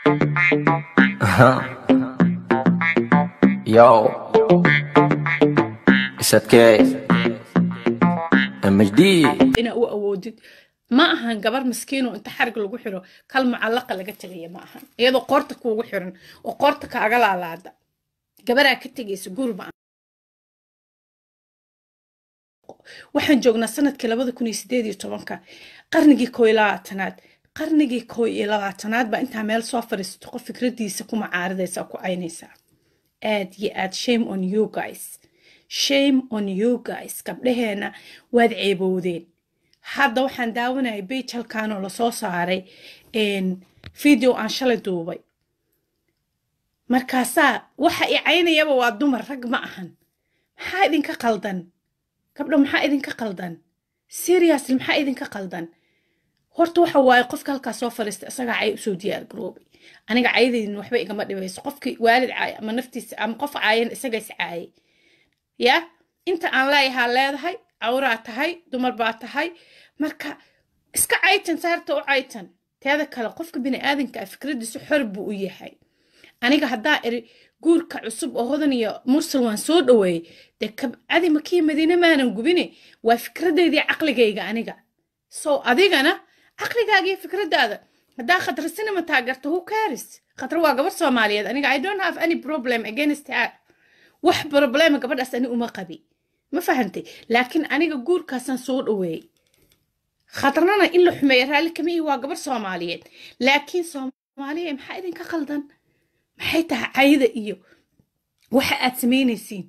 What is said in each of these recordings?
Yo, it's okay. MHD. ina u awoodid ma ahan gabar miskiin oo inta xarig lagu xiro kal mucallaqa laga tagay ma ahan iyadoo qoorta kuugu xiran oo qoorta kaaga laalaada gabaraa ka tagaysa guur ma waxaan joognaa sanadkii 2018 qarnigii 21aad baa intaa meel soo fariisato qof fikradiisa ku macaaridaysa ku aynaysa aad iyo aad shame on you guys gabdhaheena waad ceebowdeen hadda waxaan daawanayay page halkaan oo lasoo saaray video aan shalay duubay markaasaa waxa i caynayaba waa dumar rag ma ahan maxaa idinka qaldan gabdho maxaa idinka qaldan seriously maxaa idinka qaldan horta waxa waaye qofka halkaas soo fariista isaga cay usoo diyaar garoobay aniga caydeedin waxba igama dhibayso qofkii waalid caay ama naftiisa ama qof caayan isaga is caayay ya inta aan leedahay awraa tahay dumar baa tahay marka iska caytan saarta u caytan teeda kale qofka bini aadanka fikradiisu xor buu u yahay aniga haddaa iri guurka cusub oo hodan iyo mursal waan soo dhaweeyay de adi makii madiina maanan gubine waa fikradeedii caqligayga aniga so adigana caqligaaga iyo fikradaada haddaa khadrasina ma taageerto who cares khadra waa gabar Soomaaliyeed aniga I don't have any problem against her wax problem gabadhaas ani uma qabi ma fahantay laakiin aniga guurkaasan soo dhaweeyay khadrana in la xumeeyo raali kamii waa gabar Soomaaliyeed laakiin Soomaaliyeed maxaa idinka qaldan maxay tahay cayda iyo waxa aad sameynaysiin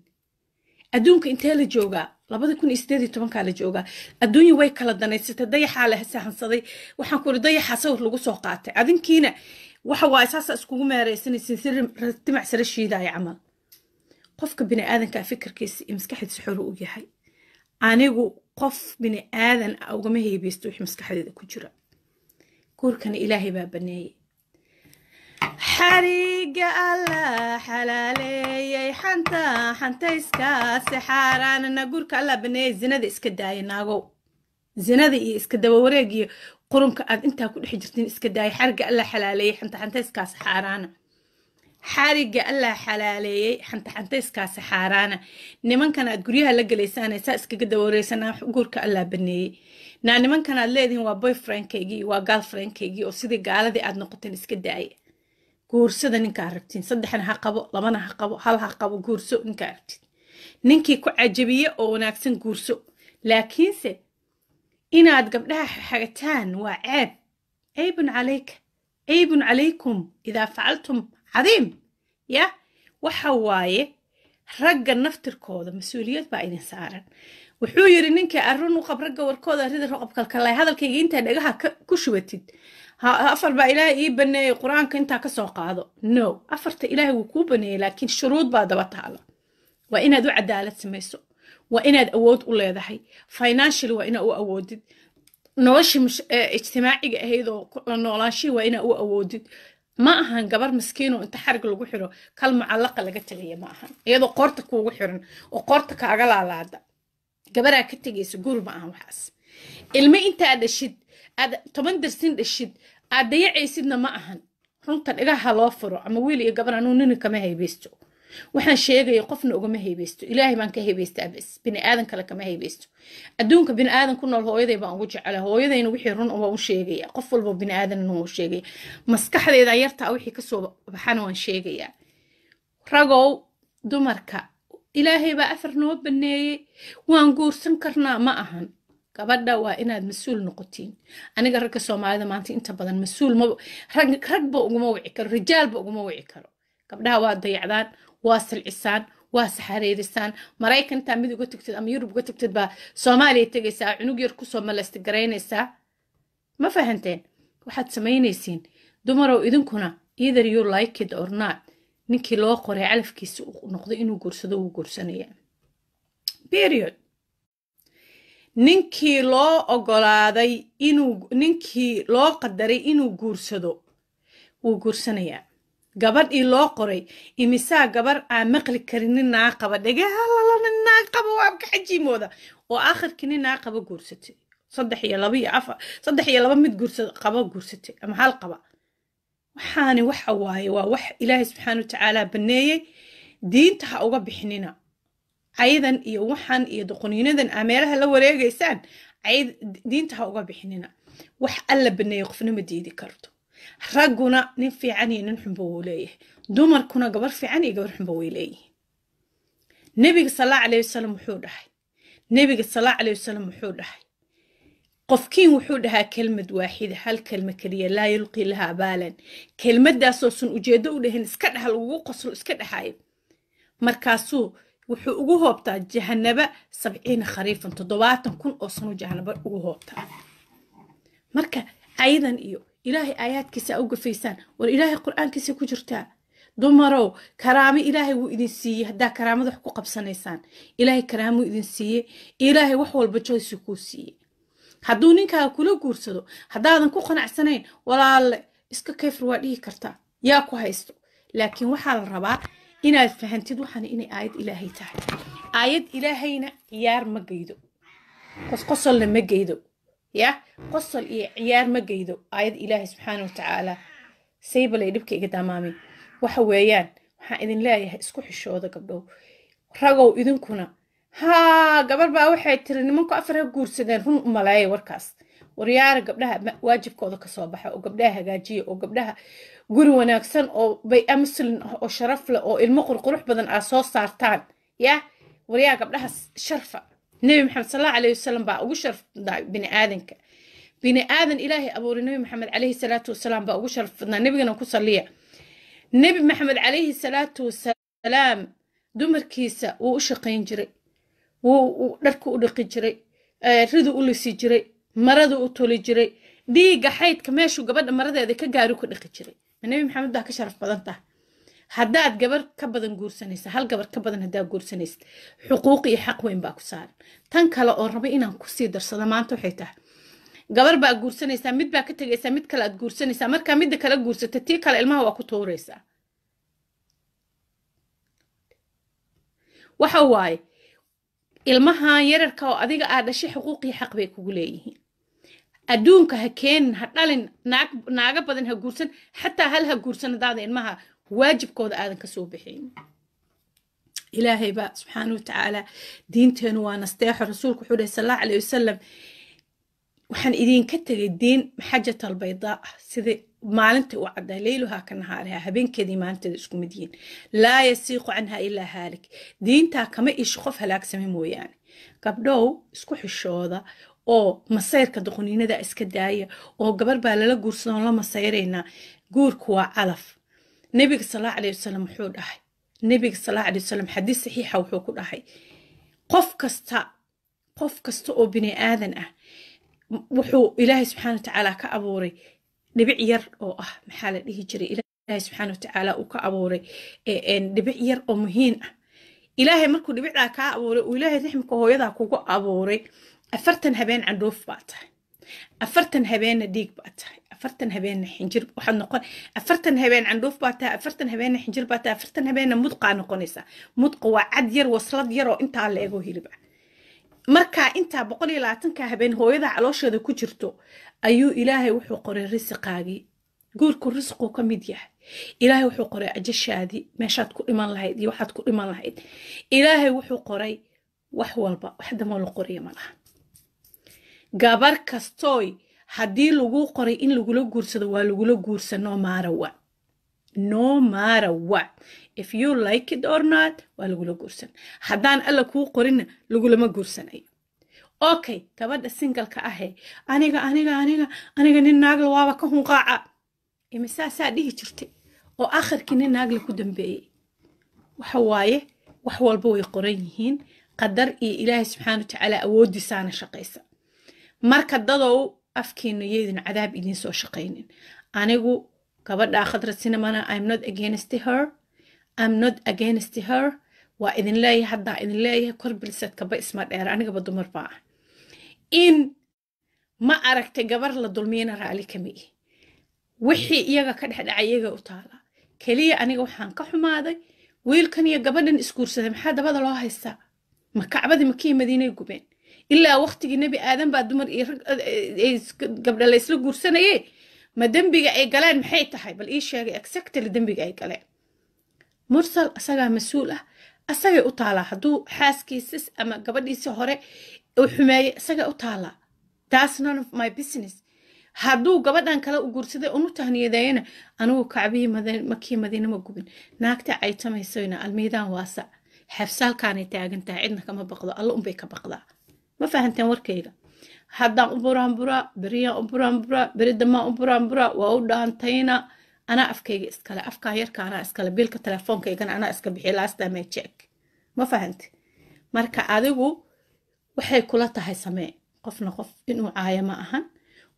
adduunka intee la joogaa 2018 la joogaa adduunyo way kala danaysatay dayaxa la sahansaday waxaan ku dayaxa sawir lagu soo qaatay adinkiina waxa waa asaas iskugu meereysanaysiin sir timac sare shiidaay amal qofka bini aadanka fikirkiisa maskaxdiisa xor u yahay anigu qof bini aadan ugama heebaysto wixii maskaxdeeda ku jira guurkana ilaahay baa baneeyay xariga alla xalaaleeyay xanta iskaas xaaraanana guurka alla baneeyay zinada iska daayay naagow zinada iyo iska daba wareeg iyo qurunka aad intaa ku dhex jirtiin iska daayay xariga alla xalaaleeyay xanta iskaas xaaraana xariga alla xalaaleeyay xanta iskaas xaaraana nimankan aad guryaha la galeysaan saa iskaga daba wareegsanaa guurka alla baneeyay nimankan aad leedihiin waa boyfriendkeygii waa girlfriendkeygii oo sidii gaaladii aad noqoteen iska daayay guursada ninka aragtiin saddexna ha qabo labana ha qabo hal ha qabo guurso ninka aragtiin ninkii ku cajabiye oo wanaagsan guurso laakiinse inaad gabdhaha xagataan waa ceebun calaykum idaa facaltum cadiim ya waxa waaye ragga naftirkooda mas-uuliyad baa idin saaran wuxuu yiri ninkii arrin u qab ragga warkooda rida roqab kalkalay hadalkayga intaa dhagaha ku shubatid afar baa ilaahay ii baneeyay quraanka intaa ka soo qaado no afarta ilaahay wuu kuu baneeyay laakiin shuruud baa daba taala waa inaad u cadaalad samayso waa inaad awood u leedahay financially waa inaad u awoodid nolosha ijtimaaciga ahayd oo la noolaanshihi waa inaad u awoodid ma ahan gabar miskiin oo inta xarig lagu xiro kal mucallaqa laga tagay ma ahan iyadoo qoorta kuugu xiran oo qoorta kaaga laalaada gabaraa ka tagaysa guur ma ahan waxaas ilmo inta dhashid aad 10 darsin dhashid aad dayacaysidna ma ahan runta dhigaha loo furo ama wiil iyo gabar aanu nin kama haybaysto waxaan sheegay qofna ugama haybaysto ilaahay baan ka haybaystaa bas bini aadan kale kama haybaysto adduunka bini aadan ku nool hooyaday baan ugu jecelahay hooyadayna wixii run u sheegaya qof walba bini aadan uu sheegay maskaxdeeda yarta wixii ka soo baxana waan sheegaya ragow dumarka ilaahay baa afar noo baneeyay waan guursan karnaa ma ahan gabadha waa inaad mas'uul noqotiin aniga ragga Soomaalida maanta inta badan mas'uul ma ragba uguma wici karo rijaalba uguma wici karo gabdhaha waa dayacdaan waa silcisaan waa saxareerisaan Mareykanka mid uga tagtid ama Yurub uga tagtid baa Soomaaliya tagaysaa cunug yar ku soo malasta gareynaysaa ma fahanteen waxaad sameynaysiin dumarow idinkuna either you like it or not ninkii loo qoray calafkiisa uu noqdo inuu guursado uu guursanaya period ninkii loo ogolaaday ninkii loo qadaray inuu guursado wuu guursanayaa gabadhii loo qoray imisaa gabar aan maqli karin ninaa qaba dhagaha ninaa qaba waa ka xajiimooda oo aakhirkii ninaa qaba guursatay 3 iyo 2 iyo 4 3 iyo 2 mid guursado qaba guursatay ama hal qaba waxaani waxa waaye waa wax ilaahay subxaana watacaala baneeyey diinta ha uga bixinina cayadan iyo waxan iyo doqoniinadan aa meelaha la wareegaysaan diinta ha uga bixinina wax alla baneeyey qofna ma diidi karto ragguna nin fiican iyo nin xunba wuu leeyahay dumarkuna gabar fiican iyo gabar xunba way leeyihiin nebiga sallallahu alayhi wasallam wuxuu dhahay nebiga sallallahu alayhi wasallam wuxuu dhahay qofkiin wuxuu dhahaa kelmad waaxida hal kelma kaliya laa yulqi laha baalan kelmadaasoo sun ujeedo u dhahin iska dhaha lagugu qoslo iska dhahayo markaasuu wuxuu ugu hoobtaa jahannaba 70 khariifan 70 kun oo sano jahannaba ugu hoobtaa marka ayadan iyo ilaahay aayaadkiisa uga faysaan war ilaahay quraankiisa ku jirtaa dumarow karaamo ilaahay wuu idin siiyey haddaa karaamada wax ku qabsanaysaan ilaahay karaamo idin siiyey ilaahay wax walba choice ku siiyey hadduu ninkaaga kula guursado haddaadan ku qanacsanayn walaalle iska kayfir waa dhihi kartaa yaa ku haysto laakiin waxaa la rabaa inaad fahantid waxaan inay aayad ilaahay tahay aayad ilaahayna ciyaar ma geydo qosolna ma geydo ya qosol iyo ciyaar ma geydo aayad ilaahay subxaanahu watacaala saybalay dhibka iga daamaamin waxa weeyaan waxaan idin leeyahay isku xishooda gabdhow ragow idinkuna ها قبل بقى waxay tiri nimanku afar ha guursadeen run umaleeyay warkaas waryaara gabdhaha waajibkooda ka soo baxa oo gabdhaha hagaajiyo oo gabdhaha guri wanaagsan oo bay amslin oo sharaf leh oo ilmo qurqurux badan ah soo saartaan ya waryaara gabdhaha sharfa nabi maxamed sallallahu alayhi wasallam baa ugu sharf bini aadanka bini aadan ilaahay abuuray nabi maxamed alayhi salaatu wasalaam baa ugu sharfnaa nabigana ku saliya nabi maxamed alayhi salaatu wasalaam dumarkiisa uu u shaqeyn jiray dharku u dhaqi jiray ridu u lisi jiray maradu u toli jiray dhiiga xaydka meeshu gabadha maradeeda ka gaari ku dhaqi jiray nabi maxamed baa ka sharaf badan tahay haddaad gabar ka badan guursanaysa hal gabar ka badan haddaad guursanaysa xuquuq iyo xaq weyn baa ku saaran tan kale oo raba inaan ku sii darsado maanta waxay tahay gabar baa guursanaysaa mid baa ka tegaysaa mid kale aad guursanaysaa markaa midda kale guursata tii kale ilmaha waa ku tuuraysaa waxa waaye ilmahan yararka oo adiga aad dhashay xuquuqii xaq bay kugu leeyihiin adduunka ha keenin ha dhalin naaga badan ha guursan xataa hal ha guursan hadaada ilmaha waajibkooda aadan ka soo bixin ilaahay baa subxaanahu watacaala diinteenu waa nasteexo rasuulku wuxuu dhahay sallallahu alayhi wasallam waxaan idinka tegay diin maxajat albaydaa sida maalinta u caddaa leyluhaa ka nahaariha habeenkeedii maalinteeda isku mid yihiin laa yasiiqu canha ilaa haalik diintaa kama iisho qof halaagsame mooyaane gabdhow isku xishooda oo masayrka doqoniinada iska daaya oo gabar baa lala guursadoo la masayraynaa guurku waa calaf nebiga sallallahu alayhi wasallam wuxuu dhahay nebiga sallallahu alayhi wasallam xadiis saxiixa wuxuu ku dhahay qof kasta oo bini aadan ah wuxuu ilaahay subxaanahu watacaala ka abuuray dhibic yar oo ah maxaa la dhihi jiray ilaahay subxaanahu watacaala uu ka abuuray dhibic yar oo muhiim ah ilaahay markuu dhibicdaa kaa abuuray uu ilaahay raxmka hooyadaa kugu abuuray 40 habeen candhoof baa tahay 40 habeenna dhiig baa tahay 40 habeenna xinjir waxaad noqon 40 habeen candhoof baa tahay 40 habeenna xinjir baa tahay 40 habeenna mudqaa noqonaysa mudqa waa cad yar waslad yar oo intaa la eego hilib ah markaa intaa 120 habeen hooyada caloosheeda ku jirto ayuu ilaahay wuxuu qoray risqaagii guurku risqu ka mid yahay ilaahay wuxuu qoray ajashaadii meeshaad ku dhiman lahayd iyo waxaad ku dhiman lahayd ilaahay wuxuu qoray wax walba wax damo la qoray malaha gabar kastooy haddii lagu qoray in lagula guursado waa lagula guursan no matter what if you like it or not waa lagula guursan haddaan alla kuu qorinna lagulama guursanayo okay gabadha singalka ahee aniga nin naagla waaba ka hunqaaca imisaasaa dhihi jirtay oo akhirkii nin naagla ku dambeeyey waxa waaye wax walba way qoran yihiin qadar iyo ilaahay subxaanahu watacaala awoodiisaana shaqaysa marka dadow afkiina yeedin cadaab idiin soo shaqaynin anigu gabadha khadra cinnamona I'm not against her waa idin leeyahay haddaa idin leeyahay kor bilsadka ba isma dheer anigaba dumar baa ah in ma aragtay gabar la dulmiyana raali kama ihi wixii iyaga ka dhexdhacay iyaga u taala keliya aniga waxaan ka xumaaday wiilkan iyo gabadhan isguursaday maxaa dabada loo haystaa ma kacbadii makii madiinay gubeen ilaa waqtigii nebi aadan baa dumar iyo gabdha la isla guursanayay ما دنبيga ay galeen maxay tahay bal ii sheegay exactly dambiga ay galeen mursal asaga mas'uul ah asaga u taala haduu xaaskiisas ama gabadhiisa hore u xumeeyay asaga u taala that's none of my business haduu gabadhan kale u guursaday unu tahniyadayna anigu kacbii makii madiina ma gubin naagta ay tamaysayna almiidaan waasa xafsalkaanay taagantahay cidna kama baqdo alla un bay ka baqdaa ma fahanteen warkayga haddaan u buraanbura beriyan u buraanbura beridama u buraanbura waa u dhaantayna anaa afkayga iskale afkaan yarka anaa iskale biilka telefoonkaygana anaa iska bixiya last time I check ma fahanti marka adigu waxay kula tahay samee qofna qof inuu caaya ma ahan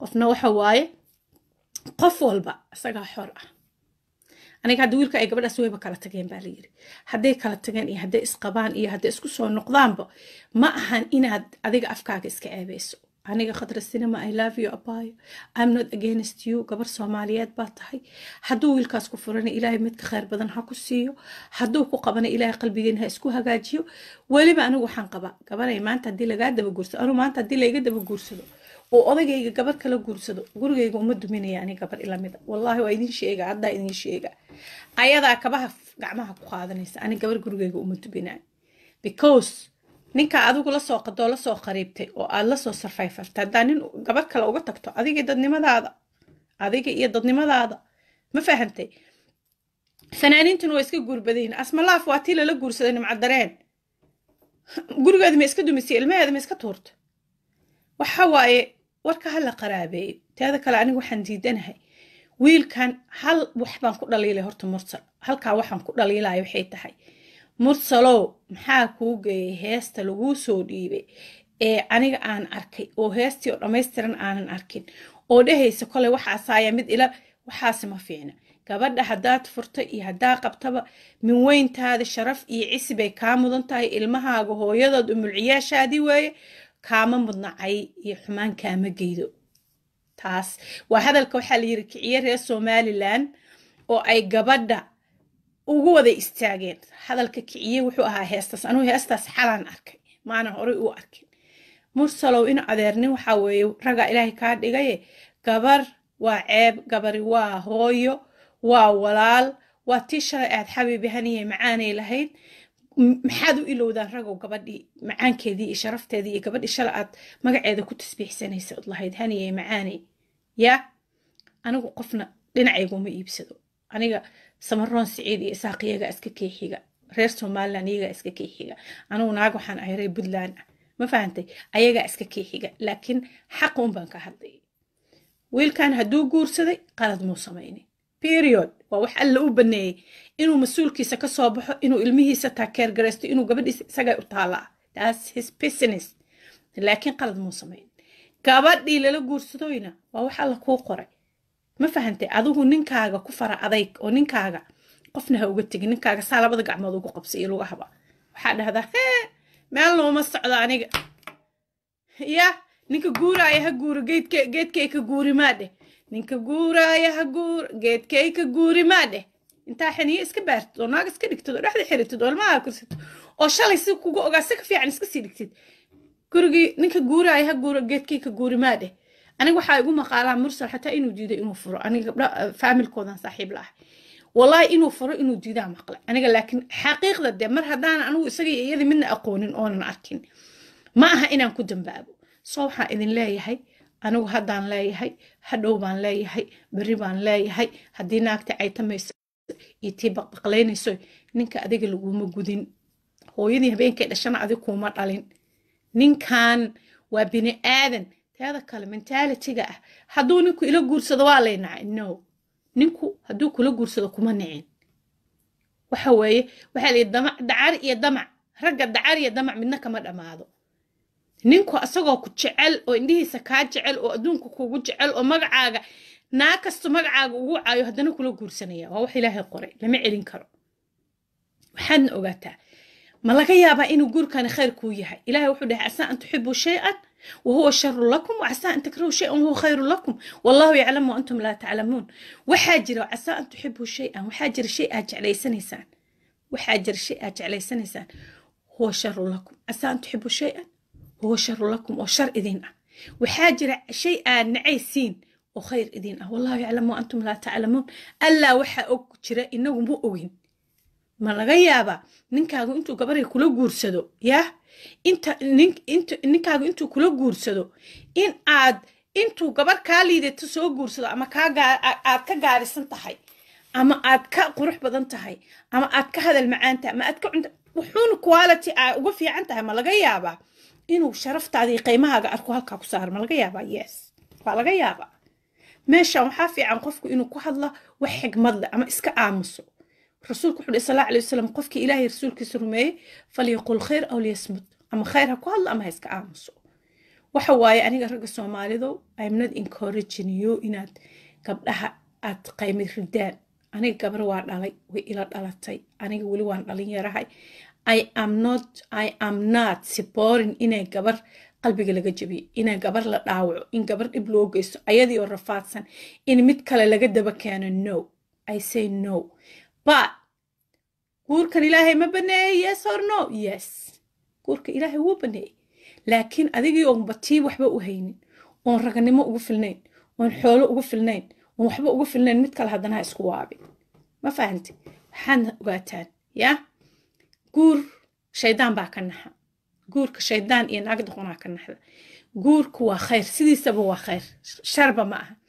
qofna waxa waaye qof walba asagaa xor ah aniga hadda wiilka ay gabadhaas wayba kala tageen baa la yiri hadday kala tageen iyo hadday isqabaan iyo hadday isku soo noqdaanba ma ahan inaad adiga afkaaga iska eebayso aniga khadra sinema I love you abayo I'm not against you gabar Soomaaliyeed baa tahay hadduu wiilkaas ku furana ilaahay midka khayr badan ha ku siiyo hadduu ku qabana ilaahay qalbigeena ha isku hagaajiyo waliba anigu waxaan qabaa gabaray maanta haddii lagaa daba guursado anigu maanta haddii layga daba guursado oo odagayga gabar kala guursado gurigayga uma duminaya aniga gabar ila mid wallahi waa idin sheega hadda idin sheega ayadaa kabaha gacmaha ku qaadanaysa aniga gabar gurigayga uma duminay because ninka adigu la soo qado la soo qariibtay oo aad la soo sarfayfartay haddaan nin gabar kale uga tagto adiga iyo dadnimadaada ma fahantay fanaaniintuna waa iska guurbadayn asmalaaf waa tii lala guursaday nimcadareen gurigeeda ma iska dumisay ilmaheeda ma iska tuurto waxa waaye warka hala qaraabeeyo teeda kale anigu waxaan diidanahay wiilkan hal wax baan ku dhaliilay horta mursal halkaa waxaan ku dhaliilay waxay tahay mursalow maxaa kuu geeyay heesta laguu soo dhiibay ee aniga aan arkay oo heestii oo dhammaystiran aanan arkin oo dhehaysa kole waxaasaaya mid ila waxaasi ma fiicna gabadha haddaad furta iyo haddaa qabtaba min weyntaada sharaf iyo cisi bay kaa mudan tahay ilmahaaga hooyadood umulciyaashaadii weeye kaama mudnacay iyo xumaan kaama geydo taas waa hadalka waxaa la yiri kiciye reer Somaliland oo ay gabadha ugu wada istaageen hadalka kiciye wuxuu ahaa heestaas anuu heestaas xalaan arkay maana hore u arkin mursalow in adeernin waxa weeye raga ilaahay ka dhigay gabar waa ceeb gabari waa hooyo waa walaal waa tisha aad xabiibi haniye macaanay lahayd maxaad u ilowdaan ragow gabadhii macaankeedii iyo sharafteedii iyo gabadhii shala aad magaceeda ku tasbiixsanaysa od lahayd haniye macaanay ya anigu qofna dhinacaygu ma iibsado aniga samaroon siciid iyo isaaqiyaga iska keexiga reer Somaliland iyaga iska keexiga anigu naag waxaan ahay reer Puntland ma fahantay ayaga iska keexiga laakiin xaq un baan ka hadlay wiilkan hadduu guursaday qalad muu sameeyay period waa wax alla u baneeyay inuu mas'uulkiisa ka soo baxo inuu ilmihiisa taakeer gareysto inuu gabadhiisa isaga u taala that's his business laakiin qalad muu sameeyay gabadhii lala guursadoyna waa wax alla ku qoray ma fahantay adigu ninkaaga ku fara adayg oo ninkaaga qofna ha uga tagin ninkaaga saa labada gacmood ugu qabsay iyo lagu haba waxa dhahdaa meel looma socdo aniga ya ninka guuraaya ha guuro geedkay ka guuri maadhe ninka guuraaya ha guur geedkay ka guuri maadhe intaa xaniye iska baartid oo naag iska dhigtid oo dhexda xiritid oo ilmaha kursatid oo shalay si kugu ogaa si ka fiican iska sii dhigtid gurigii ninka guuraaya ha guuro geedkay ka guuri maadhe aniga waxa igu maqaalaa mursal xataa inuu diiday inuu furo aniga gabdha familkoodan saaxiib la ah wallahi inuu furo inuu diidaa maqla aniga laakiin xaqiiqda de mar haddaan anigu isaga iyada midna aqoonin oonan arkin ma aha inaan ku dambaabo soo waxaan idin leeyahay anigu haddaan leeyahay hadhow baan leeyahay berri baan leeyahay haddii naagta ay tamayso iyo tii baqbaqlaynayso ninka adiga laguma gudin hooyadii habeenkay dhashana adiga kuma dhalin ninkan waa bini aadan teeda kale mentalityga ah hadduu ninku ila guursado waa leynacay no ninku hadduu kula guursado kuma nicin waxa weeye waxa la dacar iyo damac ragga dacar iyo damac midna kama dhamaado ninku asagoo ku jecel oo indhihiisa kaa jecel oo adduunka kugu jecel oo magacaaga naa kasto magacaaga ugu caayo haddana kula guursanaya waa wax ilaahay qoray lama celin karo waxaadna ogaataa ma laga yaabaa inuu guurkani khayr kuu yahay ilaahay wuxuu dhahay asaa an tuxibu shay'an وهو شر لكم وعسى أن تكرهوا شيئا وهو خير لكم والله يعلم وأنتم لا تعلمون وحاجر عسى أن تحبوا شيئا وحاجر شيء أجعل سنسان وحاجر شيء أجعل سنسان هو شر لكم عسى أن تحبوا شيئا وهو شر لكم وشر إذن وحاجر شيئا نعيسين وخير إدين والله يعلم وأنتم لا تعلمون ألا وحا أوك جرا إنه مو أوين ما laga yaaba ninkaagu intuu gabar kula guursado yaa ninkaagu intuu kula guursado in aad intuu gabar ka liidato soo guursado ama aad ka gaarisan tahay ama aad ka qurux badan tahay ama aad ka hadal macaan tahay ama aad ka wuxuun quality uga fiican tahay ma laga yaaba inuu sharaftaadii qiimahaaga arko halka ku saar ma laga yaaba yes waa laga yaaba meesha waxa fiican qofku inuu ku hadla wax xigmad leh ama iska aamuso رسولك صلى الله عليه وسلم قفك إلهي رسولك سرمي فليقول خير أو ليصمت أما خيرها كل أما هيسك آمسو وحواي أنا قرق الصومالي ذو I'm not encouraging you إن قبلها أتقيمي ردان أنا قبل وارد علي وإلى الألتي أنا قولي وارد علي يراهي I am not supporting إن قبل قلبي لقى جبي إن قبل لا داوع إن قبل إبلوجيس أيدي والرفاتسن إن متكلا لقد بكان no I say no but قولك إلهي ما بني yes or no yes قولك إلهي هو بني لكن أذيك يوم بتيب وحبة وهينين ونرجعني ما أقفلنين ونحاول أقفلنين ونحب أقفلنين متكل هذا إسكوابي ما فهمتي حن قاتان يا قول شيطان باكنها قولك شيطان إيه نقد هناك قولك هو خير سيدي سبوا خير شربة معها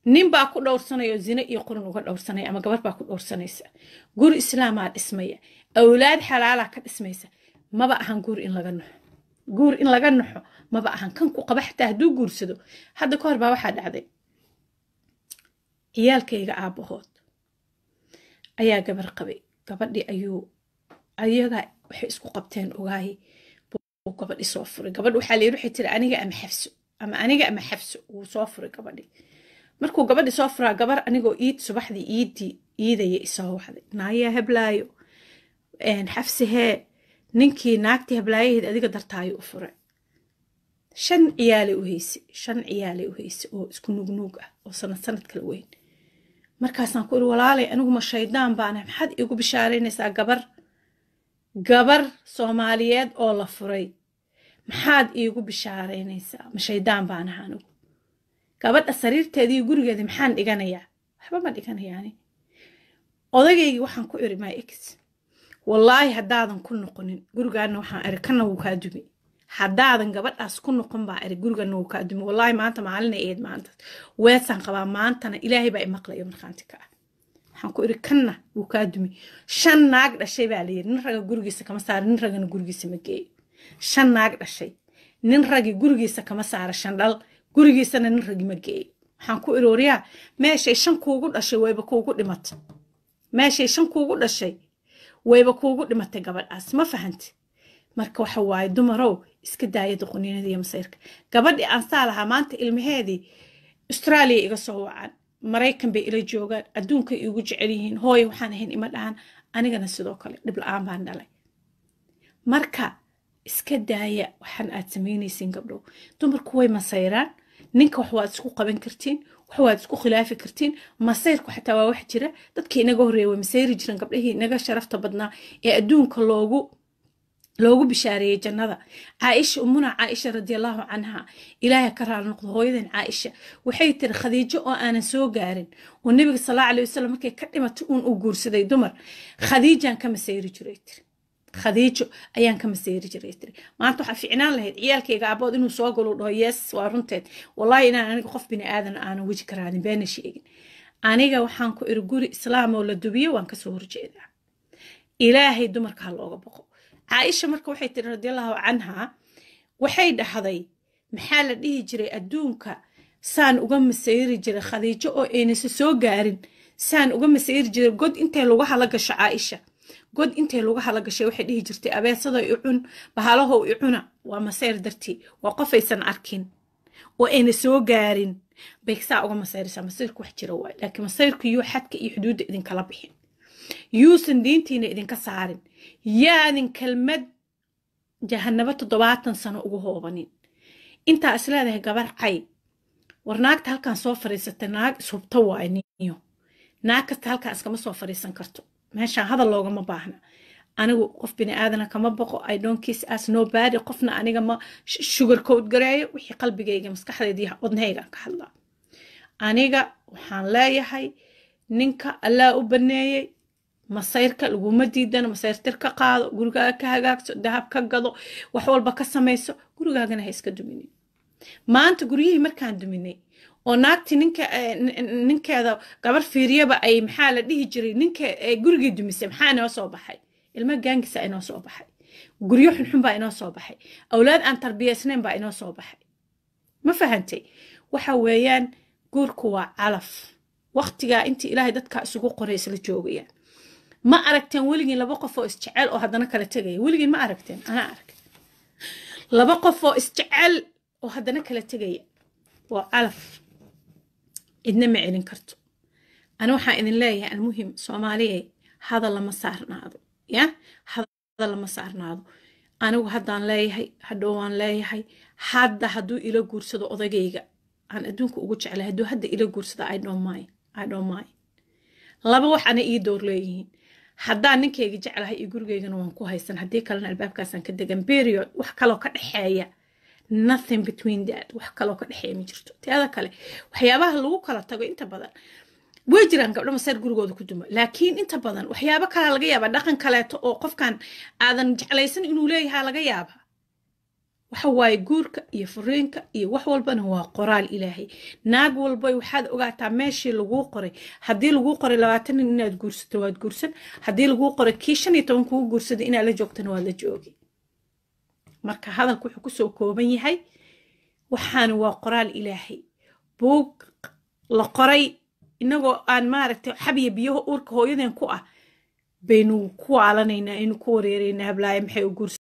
nin baa ku dhowrsanayo zina iyo quran uga dhowrsanaya ama gabar baa ku dhowrsanaysa guur islaamaad dhismaya awlaad xalaala ka dhismaysa maba ahan guur in laga naxo maba ahan kan ku qaba xitaa haduu guursado hadda ka hor baa waxa dhacday ciyaalkayga aabahood ayaa gabar qabay gabadhii ayaga waxay isku qabteen ogaay buu gabadhii soo furay gabadh waxa la yiri xitaa aniga ama xafso uu soo furay gabadhii markuu gabadhii soo furaa gabar anigoo subaxdii iidaya isoo waxday naaya heblaayo xafsihee ninkii naagtii heblaayaheed adiga dartaayo u furay 5 ciyaale u hayse oo isku nugnuug ah oo sanad kala weyn markaasaan ku iri walaalay anigu ma shaydaan baan maxad igu bishaaraynaysaa gabar Soomaaliyeed oo la furay maxad igu bishaaraynaysaa ma shaydaan baan anigu gabadha sariirteedii gurigeedii maxaan dhiganayaa waxba ma dhiganayaani odagaygi waxaan ku iri my ex wallahi haddaadan ku noqonin gurigaana waxaan iri kana wuu kaa dumi haddaadan gabadhaas ku noqon baa iri gurigaana wuu kaa dumi wallahi maanta maalin ay eed maanta weesaan qabaa maantana ilaahay baa imaqlayo markaanti ka waxaan ku iri kana wuu kaa dumi 5 naag dhashay baa la yiri nin raga gurigiisa kama saar nin ragana gurigiisa ma geeyo 5 naag dhashay nin ragi gurigiisa kama saara 5 dhal gurigiisana nin ragi ma geeyo waxaan ku irooriyaa meeshay 5 kuugu dhashay wayba kuugu dhimatay meeshay 5 kuugu dhashay wayba kuugu dhimatay gabadhaas ma fahanti marka waxa waaye dumarow iska daayada qoniinada iyo masayrka gabadhii aan saalaha maanta ilmaheedii Australia iga soo wacan Mareykan bay ila joogaan adduunka igu jecel yihiin hooyo waxaan ahayn ima dhahan anigana sidoo kale dhib la'aan baan dhalay marka iska daaya waxaan aad sameynaysiin gabdho dumarku way masayraan ninka wax waad isku qaban kartiin wax waad isku khilaafi kartiin masayrku xataa waa wax jira dadkii inaga horeeyay masayri jiran gabdhihii inaga sharafta badnaa ee adduunka loogu bishaareeyay jannada Aisha radiyallahu anha ilaahay ka raal noqdo hooyadan Aisha waxay tiri Khadiijo oo aanan soo gaarin oo nabiga sallallahu alayhi wasallam markay ka dhimatay uu guursaday dumar Khadiijaan ka masayri jiray خديجة أيان كم سير جريتري ما أنتو حفينا له عيالك يقابود إنه سواقلوا له يس وارنتين والله أنا خف بني آذن أنا وجه كراني بين شيء أنا جا وحنكو إرجوري إسلام ولا دبيه وانك سهر جيدا إلهي دمر كهالله بقو عائشة مركو حيت رضي الله عنها وحيد هذي محل ديه جري أدونك سان وقم سير جري خديجة أو إنس سوقارن سان وقم سير جري قد أنت لو حلقة عائشة قد أنت لو حلقة شيء واحد ديه جرتي أبي صدا يعون بهاله يعونا ومسير درتي وقفي سن أركين وإن سوقارن بيكسا وقم مسيرك واحد جرواي لكن مسيرك يو حدك يحدود إذن كلابحين يوسن دينتين إذن كسارن يعني كلمة جهنمة 7 سنة وهوبانين انت أسلاده قبر عي ورناك تهلكان صوفريسة ناك سوبتوا عينيو ناك تهلكان اسكما صوفريسان كرتو ماشا هذا اللوغة ما باهنا أنا قف بني آذنا كما بقو I don't kiss as nobody قفنا أنا ما sugar coat قراي وحي قلبي جايجا مسكحة ديها وضنهيغا كحلا aniga waxaan leeyahay ninka allaa u baneeyey masayrka laguma diidana masayrtir ka qaado gurigaaga ka hagaagso dahab ka gado wax walba ka samayso gurigaagana ha iska duminin maanta guryihii markaan duminay oo naagti ninkeeda gabar fiiriyaba ay maxaa la dhihi jiray ninka gurigii dumisay maxaa inoo soo baxay ilma gaangisa inoo soo baxay guryo xunxun baa inoo soo baxay awlaad aan tarbiyaysnayn baa inoo soo baxay ma fahantay waxa weeyaan guurku waa calaf waqtigaa intii ilaahay dadka isugu qoray isla joogayaan ma aragteen weligiin laba qof oo isjecel oo haddana kala tegaya weligiin ma aragteen anaa arag laba qof oo isjecel oo haddana kala tegaya waa calaf idna ma celin karto ana waxaan idin leeyahay almuhim soomaaliye hadal lama saarnaado ya hadal lama saarnaado anigu haddaan leeyahay hadhow waan leeyahay hadda hadduu ila guursado odagayga aan adduunka ugu jeclay hadduu hadda ila guursado I don't mind laba wax ana ii door leeyihiin haddaan ninkayga jeclahay iyo gurigaygana waan ku haysan haddii kalena albaabkaasaan ka degan period wax kaloo ka dhexeeya nothing between that wax kaloo ka dhexeeya ma jirto teeda kale waxyaabaha lagu kala tago inta badan way jiraan gabdho masayr gurigooda ku duma laakiin inta badan waxyaabo kale laga yaabaa dhaqan kaleeto oo qofkan aadan jeclaysan inuu leeyahay laga yaabaa waxa waaye guurka iyo furiinka iyo wax walbana waa qoraal ilaahay naag walba waxaad ogaataa meeshii laguu qoray haddii laguu qoray 20 nin inaad guursato waad guursan haddii laguu qoray kii 15 kugu guursada inaad la joogtana waad la joogi marka hadalku wuxuu ku soo kooban yahay waxaan waa qoraal ilaahay buug la qoray inagoo aan maaragtay xabiya biyaha uurka hooyadeen ku ah baynu ku aalanaynaa inuu ku wareeraynaa hablaaya maxay u guursan